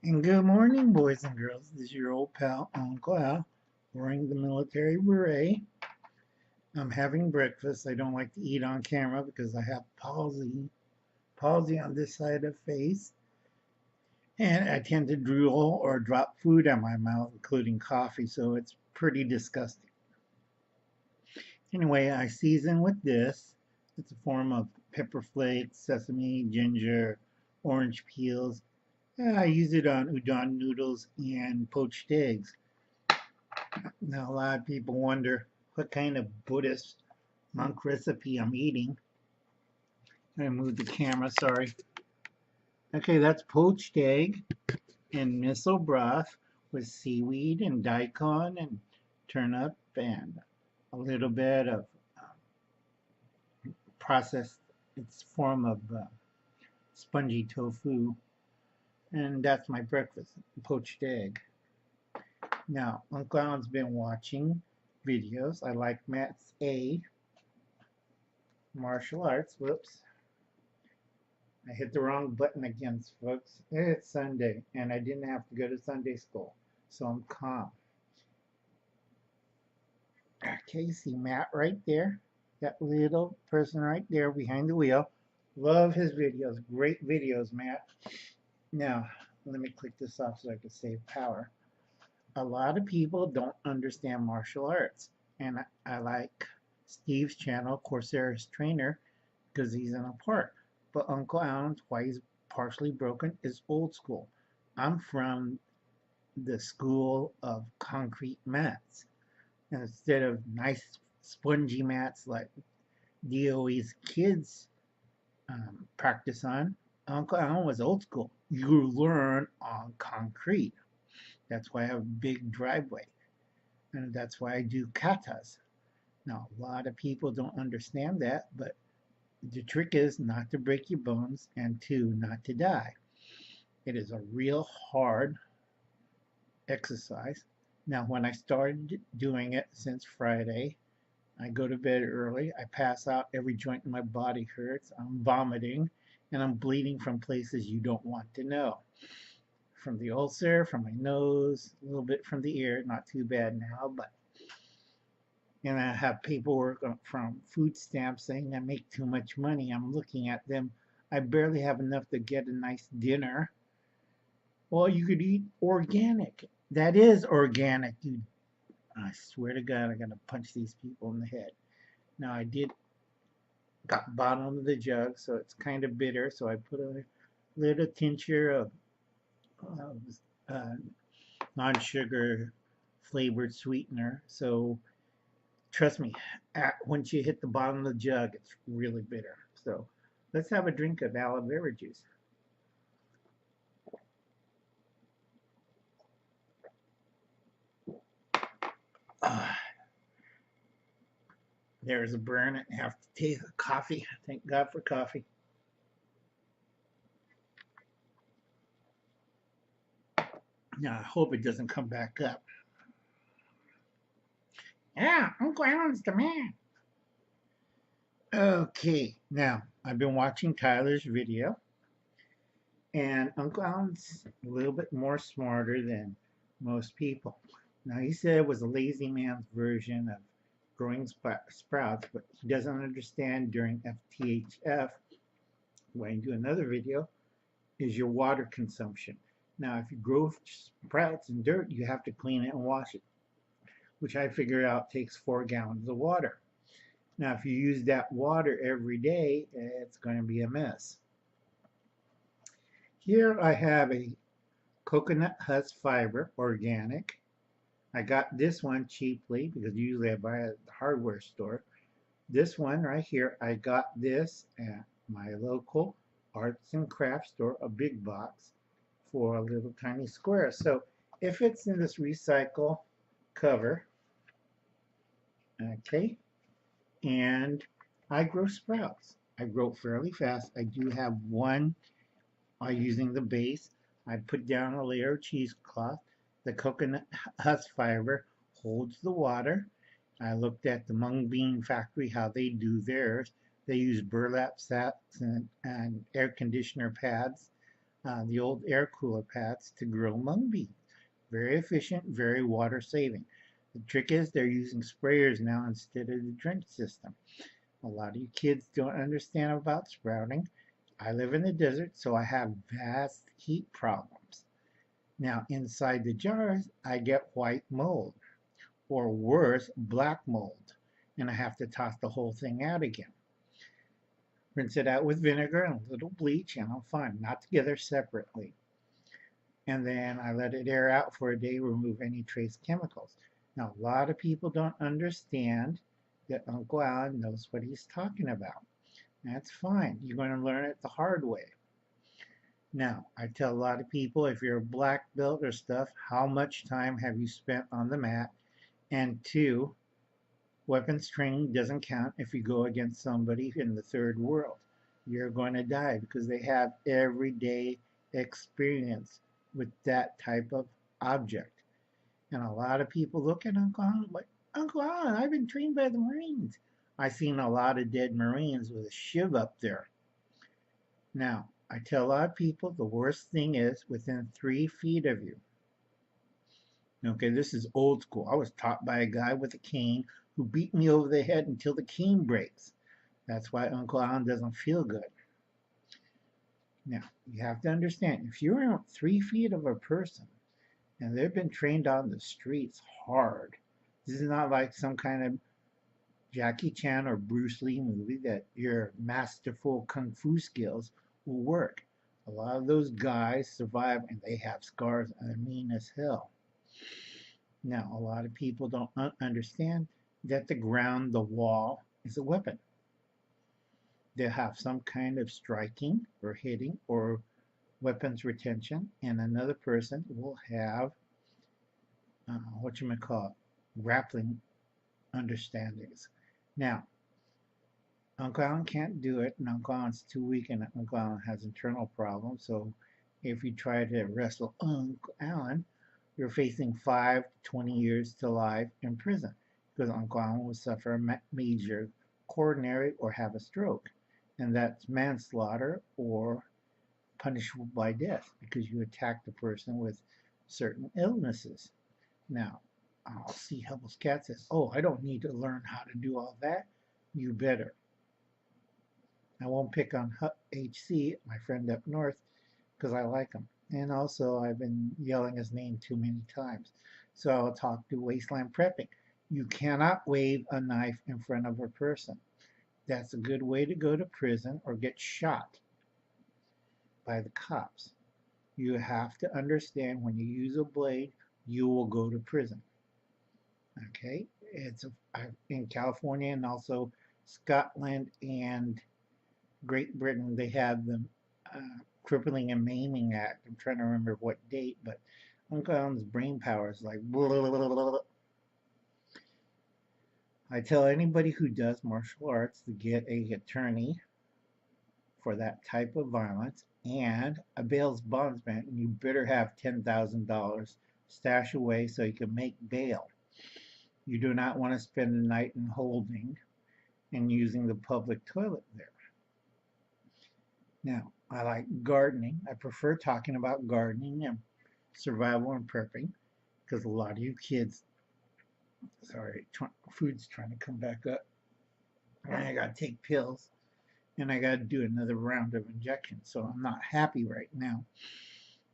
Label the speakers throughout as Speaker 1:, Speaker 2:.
Speaker 1: And good morning, boys and girls. This is your old pal, Uncle Al, wearing the military beret. I'm having breakfast. I don't like to eat on camera because I have palsy on this side of the face, and I tend to drool or drop food in my mouth, including coffee, so it's pretty disgusting. Anyway, I season with this. It's a form of pepper flakes, sesame, ginger, orange peels. I use it on udon noodles and poached eggs. Now, a lot of people wonder what kind of Buddhist monk recipe I'm eating. I'm going to move the camera, sorry. Okay, that's poached egg and miso broth with seaweed and daikon and turnip and a little bit of processed, it's form of spongy tofu. And that's my breakfast, poached egg. Now, Uncle Alan's been watching videos. I like Matt's A, martial arts. Whoops. I hit the wrong button again, folks. It's Sunday, and I didn't have to go to Sunday school, so I'm calm. Okay, see Matt right there? That little person right there behind the wheel. Love his videos. Great videos, Matt. Now, let me click this off so I can save power. A lot of people don't understand martial arts, and I like Steve's channel, Corsair's Trainer, because he's in a park. But Uncle Alan's, why he's partially broken, is old school. I'm from the school of concrete mats. And instead of nice spongy mats like DOE's kids practice on, Uncle Alan was old school. You learn on concrete. That's why I have a big driveway. And that's why I do katas. Now, a lot of people don't understand that, but the trick is not to break your bones and two, not to die. It is a real hard exercise. Now, when I started doing it since Friday, I go to bed early. I pass out. Every joint in my body hurts. I'm vomiting and I'm bleeding from places you don't want to know. From the ulcer, from my nose, a little bit from the ear. Not too bad now, but. And I have paperwork from food stamps saying I make too much money. I'm looking at them. I barely have enough to get a nice dinner. Well, you could eat organic. That is organic. I swear to God, I'm gonna punch these people in the head. Now I did got bottom of the jug, so it's kind of bitter. So I put a little tincture of uh, non-sugar flavored sweetener. So trust me, once you hit the bottom of the jug, it's really bitter. So let's have a drink of aloe vera juice. There's a burn. I have to take a coffee. Thank God for coffee. Now I hope it doesn't come back up. Yeah, Uncle Alan's the man. Okay, now I've been watching Tyler's video, and Uncle Alan's a little bit more smarter than most people. Now he said it was a lazy man's version of growing sprouts, but he doesn't understand during FTHF, when you do another video, is your water consumption. Now, if you grow sprouts in dirt, you have to clean it and wash it, which I figured out takes 4 gallons of water. Now, if you use that water every day, it's going to be a mess. Here I have a coconut husk fiber, organic. I got this one cheaply because usually I buy it at the hardware store. This one right here, I got this at my local arts and crafts store, a big box, for a little tiny square. So if it's in this recycle cover, okay, and I grow sprouts. I grow fairly fast. I do have one using the base. I put down a layer of cheesecloth. The coconut husk fiber holds the water. I looked at the mung bean factory, how they do theirs. They use burlap sacks and air conditioner pads. the old air cooler pads to grow mung beans. Very efficient, very water saving. The trick is they're using sprayers now instead of the drench system. A lot of you kids don't understand about sprouting. I live in the desert, so I have vast heat problems. Now, inside the jars, I get white mold, or worse, black mold, and I have to toss the whole thing out again. Rinse it out with vinegar and a little bleach, and I'm fine, not together, separately. And then I let it air out for a day, remove any trace chemicals. Now, a lot of people don't understand that Uncle Alan knows what he's talking about. That's fine. You're going to learn it the hard way. Now, I tell a lot of people, if you're a black belt or stuff, how much time have you spent on the mat? And two, weapons training doesn't count if you go against somebody in the third world. You're going to die because they have everyday experience with that type of object. And a lot of people look at Uncle Alan like, Uncle Alan, I've been trained by the Marines. I've seen a lot of dead Marines with a shiv up there. Now, I tell a lot of people the worst thing is within 3 feet of you. Okay, this is old school. I was taught by a guy with a cane who beat me over the head until the cane breaks. That's why Uncle Alan doesn't feel good. Now, you have to understand, if you're 3 feet of a person and they've been trained on the streets hard, this is not like some kind of Jackie Chan or Bruce Lee movie that your masterful kung fu skills will work. A lot of those guys survive and they have scars and are mean as hell. Now, a lot of people don't understand that the ground, the wall, is a weapon. They have some kind of striking or hitting or weapons retention, and another person will have what you might call grappling understandings. Now, Uncle Alan can't do it, and Uncle Alan's too weak, and Uncle Alan has internal problems. So, if you try to wrestle Uncle Alan, you're facing 5 to 20 years to life in prison because Uncle Alan will suffer a major coronary or have a stroke, and that's manslaughter or punishable by death because you attacked a person with certain illnesses. Now, I'll see Hubbles Cat says, "Oh, I don't need to learn how to do all that." You better. I won't pick on HC, my friend up north, because I like him. And also, I've been yelling his name too many times. So I'll talk to Wasteland Prepping. You cannot wave a knife in front of a person. That's a good way to go to prison or get shot by the cops. You have to understand when you use a blade, you will go to prison. Okay? In California and also Scotland and Great Britain, they have the Crippling and Maiming Act. I'm trying to remember what date, but Uncle Alan's brain power is like blah, blah, blah, blah, blah. I tell anybody who does martial arts to get an attorney for that type of violence and a bail bondsman, and you better have $10,000 stashed away so you can make bail. You do not want to spend the night in holding and using the public toilet there. Now, I like gardening. I prefer talking about gardening and survival and prepping because a lot of you kids, sorry, food's trying to come back up. And I got to take pills and I got to do another round of injections. So I'm not happy right now.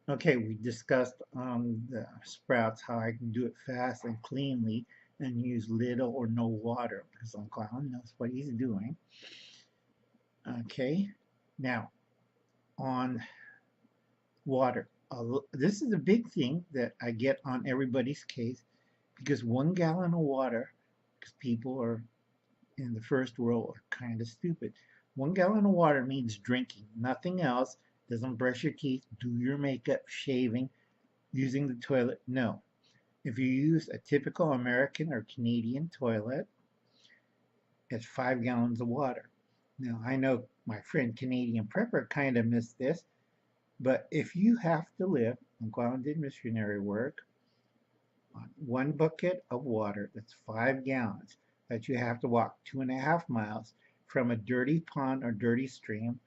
Speaker 1: Okay, we discussed the sprouts, how I can do it fast and cleanly and use little or no water because Uncle Alan knows what he's doing. Okay, now on water. This is a big thing that I get on everybody's case because 1 gallon of water, because people are in the first world are kind of stupid. 1 gallon of water means drinking, nothing else. Doesn't brush your teeth, do your makeup, shaving, using the toilet. No. If you use a typical American or Canadian toilet, it's 5 gallons of water. Now, I know my friend Canadian Prepper kind of missed this, but if you have to live, Uncle Alan did missionary work, on 1 bucket of water, that's 5 gallons, that you have to walk 2.5 miles from a dirty pond or dirty stream.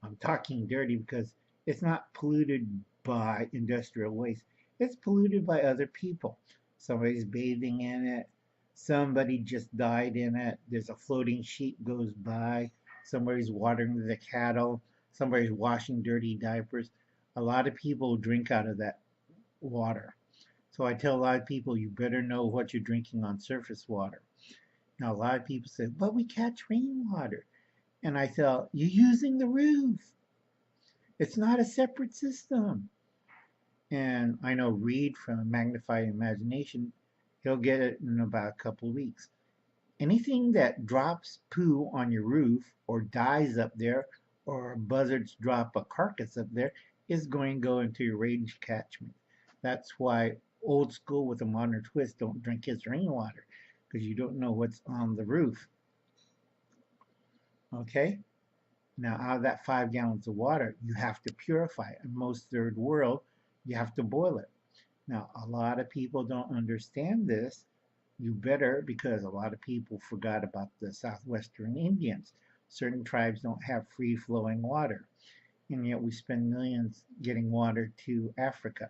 Speaker 1: I'm talking dirty because It's not polluted by industrial waste. It's polluted by other people. Somebody's bathing in it. Somebody just died in it. There's a floating sheet goes by. Somebody's watering the cattle. Somebody's washing dirty diapers. A lot of people drink out of that water. So I tell a lot of people, you better know what you're drinking on surface water. Now, a lot of people say, but we catch rainwater. And I tell, you're using the roof. It's not a separate system. And I know Reed from Magnify Imagination, he'll get it in about a couple of weeks. Anything that drops poo on your roof or dies up there, or buzzards drop a carcass up there, is going to go into your range catchment. That's why old school with a modern twist don't drink his rainwater, because you don't know what's on the roof. Okay? Now, out of that 5 gallons of water, you have to purify it. In most third world, you have to boil it. Now, a lot of people don't understand this. You better, because a lot of people forgot about the southwestern Indians. Certain tribes don't have free flowing water, and yet we spend millions getting water to Africa.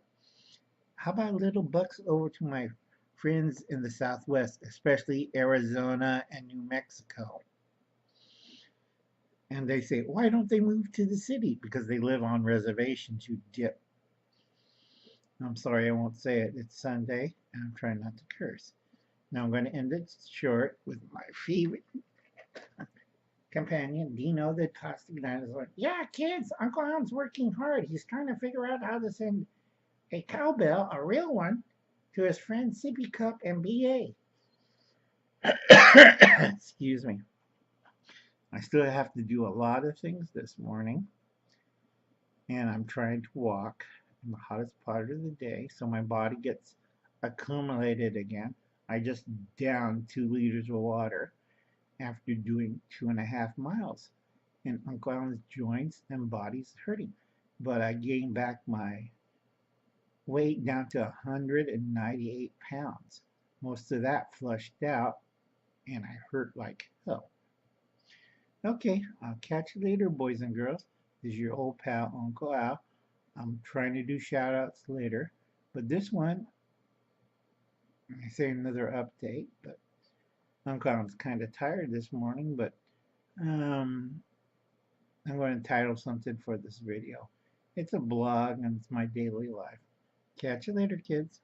Speaker 1: How about little bucks over to my friends in the southwest, especially Arizona and New Mexico? And they say, why don't they move to the city? Because they live on reservations, you dip. I'm sorry, I won't say it. It's Sunday, and I'm trying not to curse. Now I'm going to end it short with my favorite companion, Dino the Caustic Dinosaur. Yeah, kids, Uncle Al's working hard. He's trying to figure out how to send a cowbell, a real one, to his friend Sippy Cup and BA. Excuse me. I still have to do a lot of things this morning, and I'm trying to walk in the hottest part of the day so my body gets accumulated again. I just downed 2 liters of water after doing 2.5 miles, and Uncle Alan's joints and body's hurting. But I gained back my weight down to 198 pounds. Most of that flushed out, and I hurt like hell. Okay, I'll catch you later, boys and girls. This is your old pal, Uncle Al. I'm trying to do shout outs later, but this one, I say another update, but Uncle Al's kind of tired this morning, but I'm going to title something for this video. It's a blog and it's my daily life. Catch you later, kids.